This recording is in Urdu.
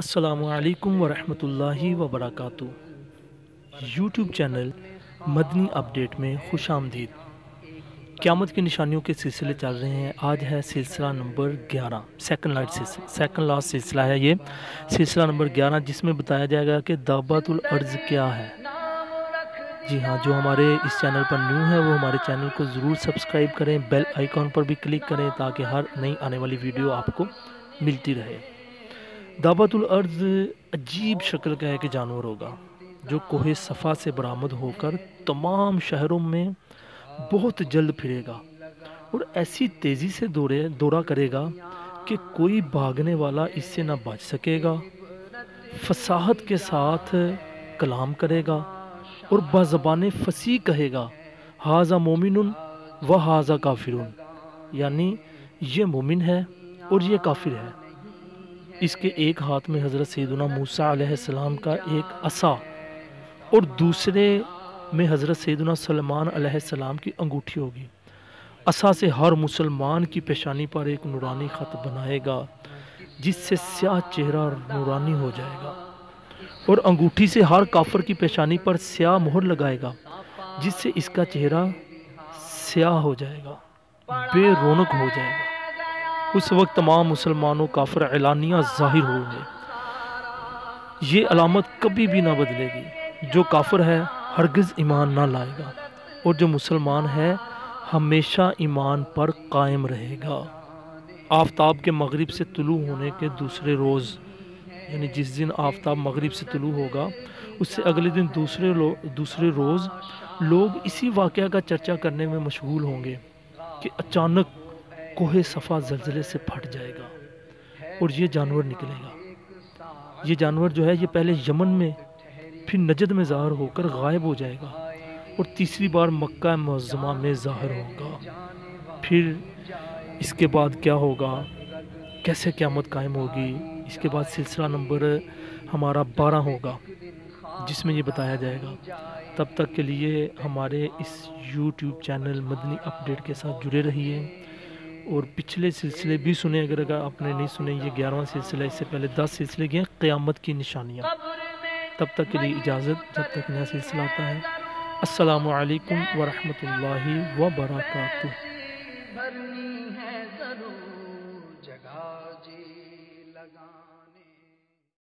السلام علیکم ورحمۃ اللہ وبرکاتہ۔ یوٹیوب چینل مدنی اپڈیٹ میں خوش آمدید۔ قیامت کی نشانیوں کے سلسلے چل رہے ہیں۔ آج ہے سلسلہ نمبر 11، سیکنڈ لاسٹ سلسلہ ہے یہ سلسلہ نمبر 11، جس میں بتایا جائے گا کہ دابت الارض کیا ہے۔ جی ہاں، جو ہمارے اس چینل پر نیو ہے وہ ہمارے چینل کو ضرور سبسکرائب کریں، بیل آئیکن پر بھی کلک کریں تاکہ ہر نئی آنے والی ویڈیو آپ کو ملتی رہے۔ دابت الارض عجیب شکل کا ایک جانور ہوگا جو کوہ صفا سے برآمد ہو کر تمام شہروں میں بہت جلد پھرے گا اور ایسی تیزی سے دورہ کرے گا کہ کوئی بھاگنے والا اس سے نہ بچ سکے گا۔ فصاحت کے ساتھ کلام کرے گا اور بزبان فصیح کہے گا، ھذا مومن و ھذا کافر، یعنی یہ مومن ہے اور یہ کافر ہے۔ اس کے ایک ہاتھ میں حضرت سیدنا موسیٰ علیہ السلام کا ایک عصا اور دوسرے میں حضرت سیدنا سلیمان علیہ السلام کی انگوٹھی ہوگی۔ عصا سے ہر مسلمان کی پیشانی پر ایک نورانی خط بنائے گا جس سے سیاہ چہرہ نورانی ہو جائے گا، اور انگوٹھی سے ہر کافر کی پیشانی پر سیاہ مہر لگائے گا جس سے اس کا چہرہ سیاہ ہو جائے گا، بے رونق ہو جائے گا۔ اس وقت تمام مسلمانوں کافر اعلانیہ ظاہر ہوں گے۔ یہ علامت کبھی بھی نہ بدلے گی۔ جو کافر ہے ہرگز ایمان نہ لائے گا اور جو مسلمان ہے ہمیشہ ایمان پر قائم رہے گا۔ آفتاب کے مغرب سے طلوع ہونے کے دوسرے روز، یعنی جس دن آفتاب مغرب سے طلوع ہوگا اس سے اگلے دن دوسرے روز لوگ اسی واقعہ کا چرچا کرنے میں مشغول ہوں گے کہ اچانک کوہ صفا زلزلے سے پھٹ جائے گا اور یہ جانور نکلے گا۔ یہ جانور جو ہے یہ پہلے یمن میں پھر نجد میں ظاہر ہو کر غائب ہو جائے گا اور تیسری بار مکہ معظمہ میں ظاہر ہوگا۔ پھر اس کے بعد کیا ہوگا، کیسے قیامت قائم ہوگی، اس کے بعد سلسلہ نمبر ہمارا 12 ہوگا جس میں یہ بتایا جائے گا۔ تب تک کے لیے ہمارے اس یوٹیوب چینل مدنی اپڈیٹ کے ساتھ جڑے رہیے اور پچھلے سلسلے بھی سنیں اگر آپ نے نہیں سنے۔ یہ 11واں سلسلہ، اس سے پہلے 10 سلسلے گئے قیامت کی نشانیاں۔ تب تک کے لیے اجازت، جب تک نیا سلسلہ آتا ہے۔ السلام علیکم ورحمۃ اللہ وبرکاتہ۔